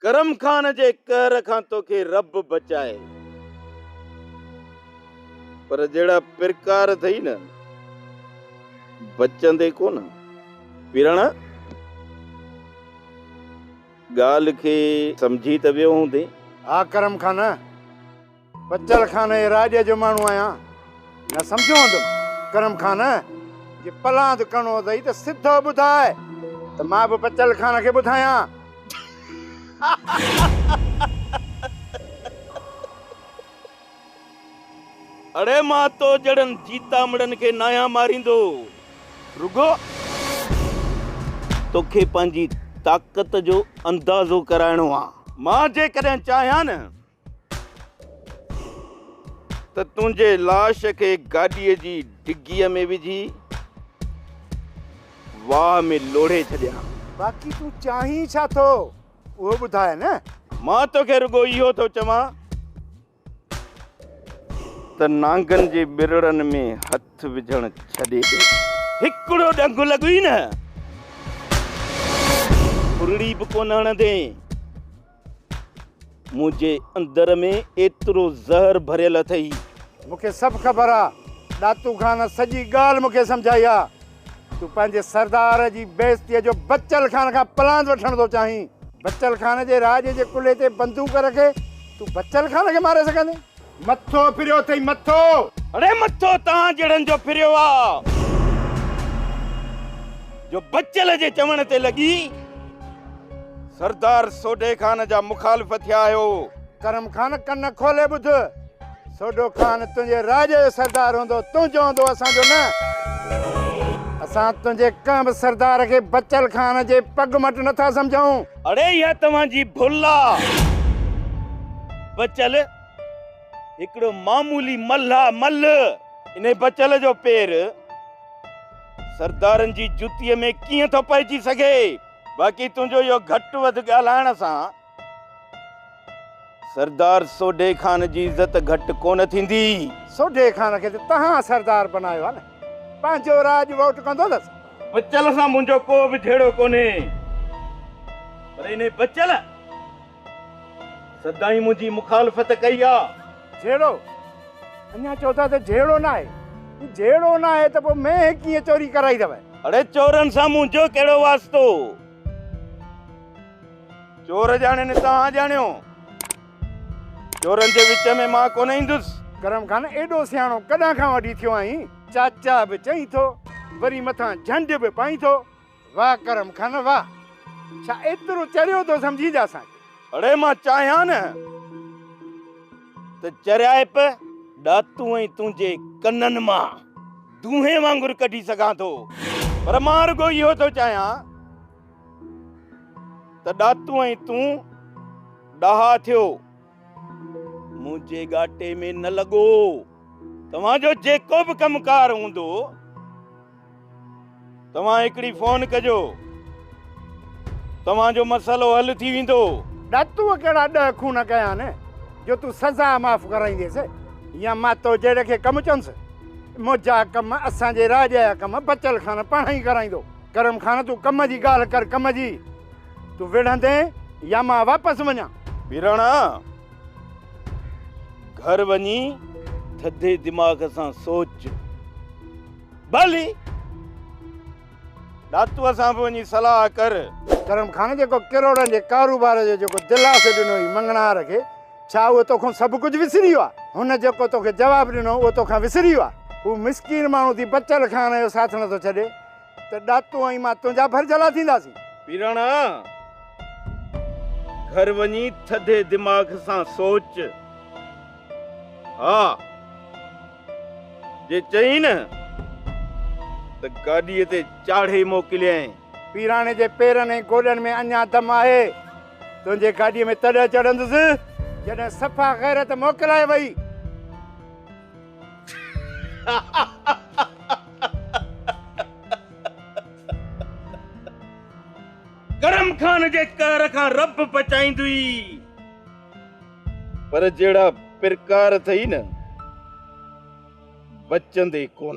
करम खान जे कहर खां तोखे रब बचाए, पर जेड़ा पिरकार थई न बचंदे कोन। पीरण गाल के समझी त वियो हूंदे। हा करम खान, बच्चल खान जे राज जो माण्हू आहियां, न सम्झो हूंदुमि। करम खान जे पलांद करणो अथई त सिधो ॿुधाए त मां बि बच्चल खान खे ॿुधायां। अड़े मां तो जड़न जीतामड़न के नाया मारींदो, रुगो तोखे पंहिंजी ताक़त जो अंदाज़ो कराइणो आहे। मां जे कॾहिं चाहियां न त तुंहिंजे लाश खे गाॾीअ जी डिग्गीअ में विझी वाह में लोढ़े छॾियां। बाक़ी तूं चाहीं छा थो उहो ॿुधाए न। मां तोखे रुगो इहो थो चवां त नांगन जे बिरड़नि में हथ विझण छॾे ॾे। हिकिड़ो डंग लॻी न फुरड़ी बि कोन हणंदे। मुंहिंजे अंदर में एतिरो ज़हर भरियल अथई। मूंखे सभु ख़बर आहे। ॾातू खान सॼी ॻाल्हि मूंखे सम्झाई आहे। तूं पंहिंजे सरदार जी बेइज़तीअ जो बच्चल खान खां पलांद वठण थो चाहीं। बच्चल खान जे राज जे कुल्हे ते बंदूक रखे तूं बच्चल खान खे मारे सघंदे? मथो फिरियो अथई मथो। अड़े मथो तव्हां जड़नि जो फिरियो आहे जो बच्चल जे चवण ते लॻी सरदार सोडे खान जा मुखालिफ़ थिया आहियो। करम खान कन खोले ॿुध। सोडो खान तुंहिंजे राज जो सरदार हूंदो, तूं चवंदो असांजो न। असां तुंहिंजे कंहिं बि सरदार खे बच्चल खान जे पग मट नथा सम्झूं। अड़े इहा तव्हांजी भुल आहे। बच्चल हिकिड़ो मामूली मल आहे, मल। इन बच्चल जो पेर सरदारनि जी जुतीअ में कीअं थो पइजी सघे? बाक़ी तुंहिंजो इहो घटि वधि ॻाल्हाइण सां सरदार सोडे खान जी इज़त घटि कोन थींदी। सोडे खान खे त तव्हां सरदार बनायो आहे न, पंहिंजो राज वोट कंदो अथसि। बच्चल सां मुंहिंजो को बि झेड़ो कोन्हे, पर इन बच्चल सदाई मुंहिंजी मुखालिफ़त कई आहे। झेड़ो? अञा चओ था त झेड़ो न आहे। झेड़ो न आहे त पोइ मैं कीअं चोरी कराई अथव? अड़े चोरनि सां मुंहिंजो कहिड़ो वास्तो? चोर ॼाणे न तव्हां ॼाणियो। चोरनि जे विच में मां कोन ईंदुसि। करम खान एॾो सियाणो कॾहिं खां वठी थियो आहीं। चाचा बि चई थो, वरी मथां झंड बि पाई थो। वाह करम खान वाह, छा एतिरो चरियो थो सम्झी जा असांखे? अड़े मां चाहियां न त चरियाइप ॾातू ऐं तुंहिंजे कननि मां दूहे वांगुरु कढी सघां थो, पर मां रुगो इहो थो चाहियां त ॾातू ऐं तूं ॾाहा थियो, मुंहिंजे गाटे में न लॻो। तव्हांजो जेको बि कमकार हूंदो तव्हां हिकिड़ी फोन कजो, तव्हांजो मसइलो हल थी वेंदो। ॾातूअ कहिड़ा 10 खून कया न जो तूं सज़ा माफ़ कराईंदेसि? या मां तो जहिड़े खे कमु चवंसि? मुंहिंजा कम, असांजे राज जा कम बच्चल खान पाण ई कराईंदो। करम खान तूं कम जी ॻाल्हि कर, कम जी। तूं विढ़ंदे या मां वापसि वञा? बीराणा घर वञी थधे दिमाग़ सां सोच। भली ॾातूअ सां बि वञी सलाह कर। करम खान जेको किरोड़नि जे कारोबार जो जेको दिलासो ॾिनो हुई मंगणार खे, छा उहो तोखां सभु कुझु विसरी वियो आहे? हुन जेको तोखे जवाबु ॾिनो उहो तोखां विसरी वियो आहे? हू मिसकीन माण्हू थी बच्चल खान जो साथ नथो छॾे त ॾातू ऐं मां तुंहिंजा भरजला थींदासीं। बीराणा घर वञी थधे दिमाग़ सां सोच। हा जे चई न त गाॾीअ ते चाढ़े मोकिलियईं। पीराणे जे पेरनि ऐं गोॾनि में अञा दम आहे। तुंहिंजे गाॾीअ में तॾहिं चढ़ंदुसि जॾहिं सफ़ा ग़ैरत मोकिलाए वई। करम खान जे कहर खां रब बचाईंदुई, पर जहिड़ा पिरकार थई न बचंदे कोन।